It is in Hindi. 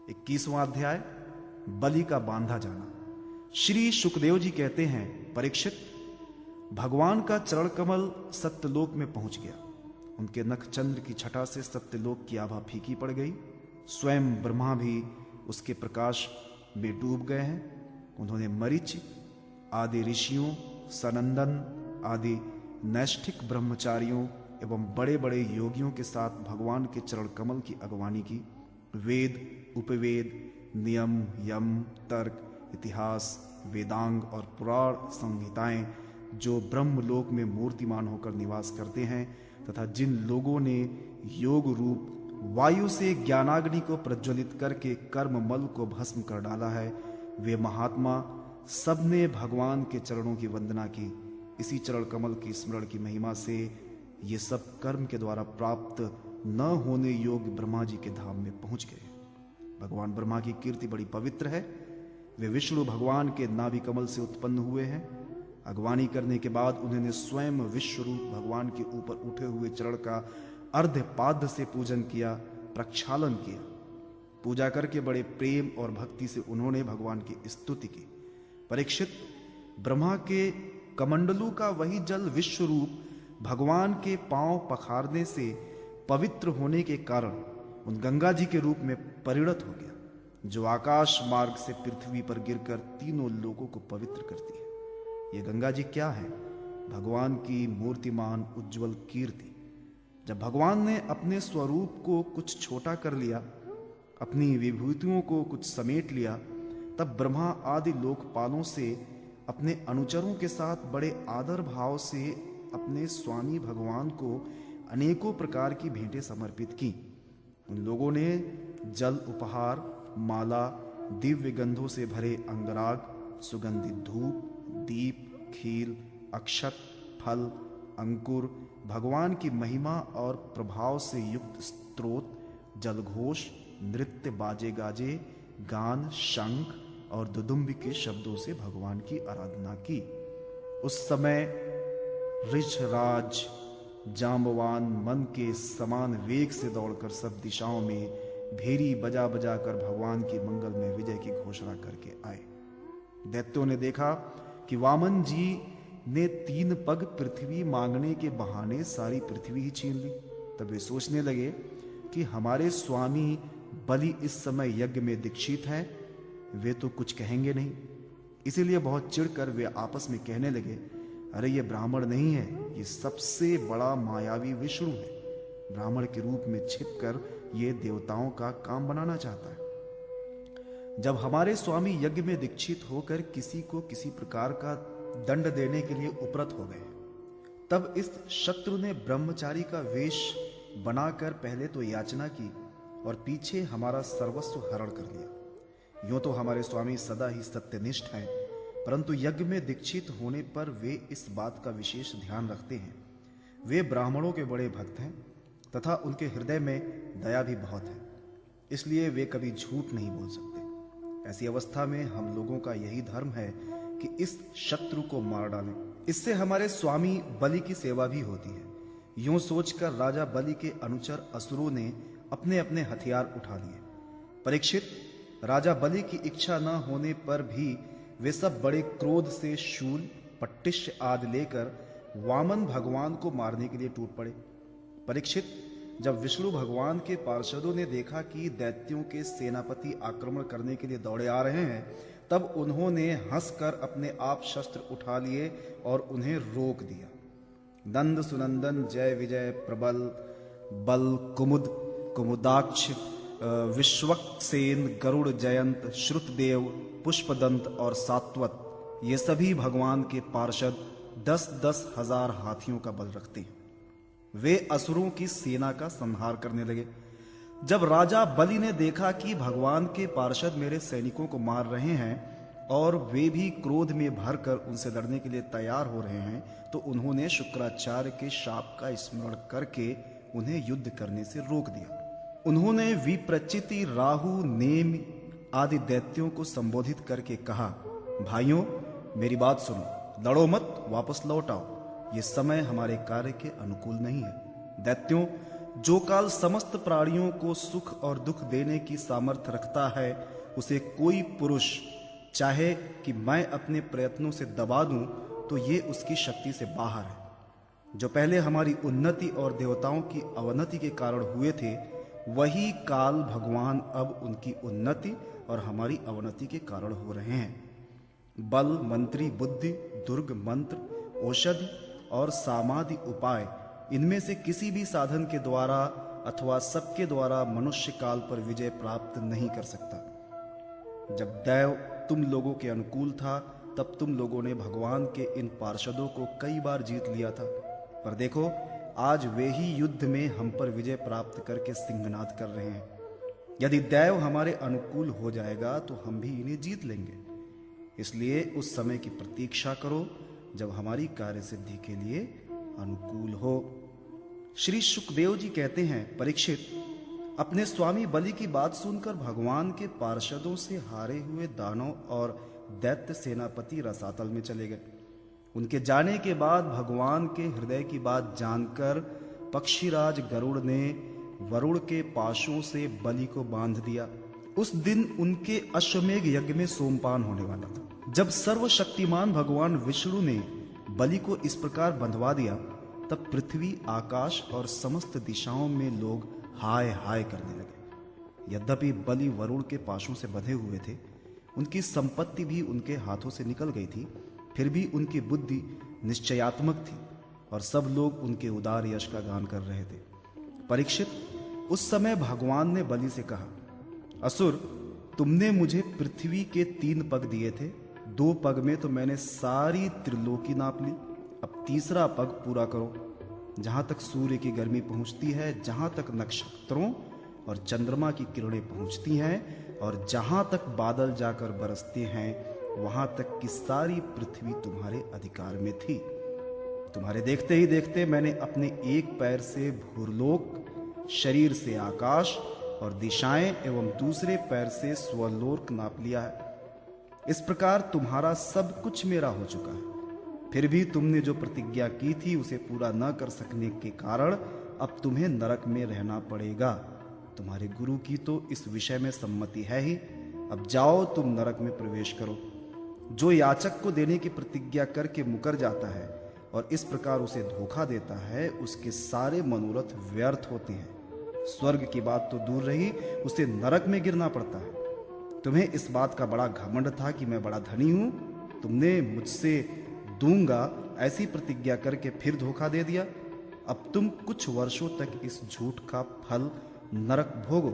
21वां अध्याय, बलि का बांधा जाना। श्री सुखदेव जी कहते हैं, परीक्षित, भगवान का चरण कमल सत्यलोक में पहुंच गया। उनके नख चंद्र की छटा से सत्यलोक की आभा फीकी पड़ गई। स्वयं ब्रह्मा भी उसके प्रकाश में डूब गए हैं। उन्होंने मरीचि आदि ऋषियों, सनंदन आदि नैष्ठिक ब्रह्मचारियों एवं बड़े बड़े योगियों के साथ भगवान के चरण कमल की अगवानी की। वेद, उपवेद, नियम, यम, तर्क, इतिहास, वेदांग और पुराण संहिताएं जो ब्रह्मलोक में मूर्तिमान होकर निवास करते हैं तथा जिन लोगों ने योग रूप वायु से ज्ञानाग्नि को प्रज्वलित करके कर्म मल को भस्म कर डाला है, वे महात्मा सबने भगवान के चरणों की वंदना की। इसी चरण कमल की स्मरण की महिमा से ये सब कर्म के द्वारा प्राप्त न होने योग्य ब्रह्मा जी के धाम में पहुंच गए। भगवान ब्रह्मा की कीर्ति बड़ी पवित्र है। वे विष्णु भगवान के नाभि कमल से उत्पन्न हुए हैं। अगवानी करने के बाद उन्होंने स्वयं विश्व रूप भगवान के ऊपर उठे हुए चरण का अर्ध पाद से पूजन किया, प्रक्षालन किया। पूजा करके बड़े प्रेम और भक्ति से उन्होंने भगवान की स्तुति की। परीक्षित, ब्रह्मा के कमंडलू का वही जल विश्व रूप भगवान के पांव पखारने से पवित्र होने के कारण उन गंगा जी के रूप में परिणत हो गया, जो आकाश मार्ग से पृथ्वी पर गिरकर तीनों लोगों को पवित्र करती है। ये गंगा जी क्या है? भगवान की मूर्तिमान उज्जवल कीर्ति। जब भगवान ने अपने स्वरूप को कुछ छोटा कर लिया, अपनी विभूतियों को कुछ समेट लिया, तब ब्रह्मा आदि लोकपालों से अपने अनुचरों के साथ बड़े आदर भाव से अपने स्वामी भगवान को अनेकों प्रकार की भेंटें समर्पित की। उन लोगों ने जल उपहार, माला, दिव्य गंधों से भरे अंगराग, सुगंधित धूप, दीप, खील, अक्षत, फल, अंकुर, भगवान की महिमा और प्रभाव से युक्त स्तोत्र, जलघोष, नृत्य, बाजे गाजे, गान, शंख और दुदुम्बी के शब्दों से भगवान की आराधना की। उस समय ऋषराज जांबवान मन के समान वेग से दौड़कर सब दिशाओं में भेरी बजा बजा कर भगवान की मंगल में विजय की घोषणा करके आए। दैत्यों ने देखा कि वामन जी ने 3 पग पृथ्वी मांगने के बहाने सारी पृथ्वी ही छीन ली। तब वे सोचने लगे कि हमारे स्वामी बलि इस समय यज्ञ में दीक्षित हैं, वे तो कुछ कहेंगे नहीं। इसीलिए बहुत चिढ़कर वे आपस में कहने लगे, अरे ये ब्राह्मण नहीं है, ये सबसे बड़ा मायावी विष्णु है। ब्राह्मण के रूप में छिपकर ये देवताओं का काम बनाना चाहता है। जब हमारे स्वामी यज्ञ में दीक्षित होकर किसी को किसी प्रकार का दंड देने के लिए उपरत हो गए, तब इस शत्रु ने ब्रह्मचारी का वेश बनाकर पहले तो याचना की और पीछे हमारा सर्वस्व हरण कर लिया। यूं तो हमारे स्वामी सदा ही सत्यनिष्ठ हैं, परंतु यज्ञ में दीक्षित होने पर वे इस बात का विशेष ध्यान रखते हैं। वे ब्राह्मणों के बड़े भक्त हैं तथा उनके हृदय में दया भी बहुत है, इसलिए वे कभी झूठ नहीं बोल सकते। ऐसी अवस्था में हम लोगों का यही धर्म है कि इस शत्रु को मार डालें, इससे हमारे स्वामी बलि की सेवा भी होती है। यूं सोचकर राजा बलि के अनुचर असुरों ने अपने अपने हथियार उठा लिए। परीक्षित, राजा बलि की इच्छा न होने पर भी वे सब बड़े क्रोध से शूल, पट्टिश आदि लेकर वामन भगवान को मारने के लिए टूट पड़े। परीक्षित, जब विष्णु भगवान के पार्षदों ने देखा कि दैत्यों के सेनापति आक्रमण करने के लिए दौड़े आ रहे हैं, तब उन्होंने हंसकर अपने आप शस्त्र उठा लिए और उन्हें रोक दिया। नंद सुनंदन, जय विजय, प्रबल, बल, कुमुद, कुमुदाक्ष, विश्वक्सेन, गरुड़ जयंत, श्रुतदेव, पुष्पदंत और सात्वत, ये सभी भगवान के पार्षद 10-10 हजार हाथियों का बल रखते हैं। वे असुरों की सेना का संहार करने लगे। जब राजा बलि ने देखा कि भगवान के पार्षद मेरे सैनिकों को मार रहे हैं और वे भी क्रोध में भरकर उनसे लड़ने के लिए तैयार हो रहे हैं, तो उन्होंने शुक्राचार्य के शाप का स्मरण करके उन्हें युद्ध करने से रोक दिया। उन्होंने विप्रचिति, राहु, नेम आदि दैत्यों को संबोधित करके कहा, भाइयों मेरी बात सुनो, लड़ो मत, वापस लौट आओ, ये समय हमारे कार्य के अनुकूल नहीं है। दैत्यों, जो काल समस्त प्राणियों को सुख और दुख देने की सामर्थ्य रखता है, उसे कोई पुरुष चाहे कि मैं अपने प्रयत्नों से दबा दूं तो ये उसकी शक्ति से बाहर है। जो पहले हमारी उन्नति और देवताओं की अवनति के कारण हुए थे, वही काल भगवान अब उनकी उन्नति और हमारी अवनति के कारण हो रहे हैं। बल, मंत्री, बुद्धि, दुर्ग, मंत्र, औषधि और सामाधि उपाय, इनमें से किसी भी साधन के द्वारा अथवा सबके द्वारा मनुष्य काल पर विजय प्राप्त नहीं कर सकता। जब दैव तुम लोगों के अनुकूल था, तब तुम लोगों ने भगवान के इन पार्षदों को कई बार जीत लिया था, पर देखो आज वे ही युद्ध में हम पर विजय प्राप्त करके सिंहनाद कर रहे हैं। यदि दैव हमारे अनुकूल हो जाएगा तो हम भी इन्हें जीत लेंगे। इसलिए उस समय की प्रतीक्षा करो जब हमारी कार्य सिद्धि के लिए अनुकूल हो। श्री सुखदेव जी कहते हैं, परीक्षित, अपने स्वामी बलि की बात सुनकर भगवान के पार्षदों से हारे हुए दानव और दैत्य सेनापति रसातल में चले गए। उनके जाने के बाद भगवान के हृदय की बात जानकर पक्षीराज गरुड़ ने वरुण के पाशों से बलि को बांध दिया। उस दिन उनके अश्वमेघ यज्ञ में सोमपान होने वाला था। जब सर्वशक्तिमान भगवान विष्णु ने बलि को इस प्रकार बंधवा दिया, तब पृथ्वी, आकाश और समस्त दिशाओं में लोग हाय हाय करने लगे। यद्यपि बलि वरुण के पाशों से बंधे हुए थे, उनकी संपत्ति भी उनके हाथों से निकल गई थी, फिर भी उनकी बुद्धि निश्चयात्मक थी और सब लोग उनके उदार यश का गान कर रहे थे। परीक्षित, उस समय भगवान ने बलि से कहा, असुर, तुमने मुझे पृथ्वी के 3 पग दिए थे। 2 पग में तो मैंने सारी त्रिलोकी नाप ली, अब तीसरा पग पूरा करो। जहां तक सूर्य की गर्मी पहुंचती है, जहां तक नक्षत्रों और चंद्रमा की किरणें पहुंचती हैं और जहां तक बादल जाकर बरसते हैं, वहां तक की सारी पृथ्वी तुम्हारे अधिकार में थी। तुम्हारे देखते ही देखते मैंने अपने एक पैर से भूलोक, शरीर से आकाश और दिशाएं एवं दूसरे पैर से स्वलोक नाप लिया है। इस प्रकार तुम्हारा सब कुछ मेरा हो चुका है। फिर भी तुमने जो प्रतिज्ञा की थी उसे पूरा न कर सकने के कारण अब तुम्हें नरक में रहना पड़ेगा। तुम्हारे गुरु की तो इस विषय में सम्मति है ही। अब जाओ, तुम नरक में प्रवेश करो। जो याचक को देने की प्रतिज्ञा करके मुकर जाता है और इस प्रकार उसे धोखा देता है, उसके सारे मनोरथ व्यर्थ होते हैं। स्वर्ग की बात तो दूर रही, उसे नरक में गिरना पड़ता है। तुम्हें इस बात का बड़ा घमंड था कि मैं बड़ा धनी हूं। तुमने मुझसे दूंगा ऐसी प्रतिज्ञा करके फिर धोखा दे दिया। अब तुम कुछ वर्षों तक इस झूठ का फल नरक भोगो।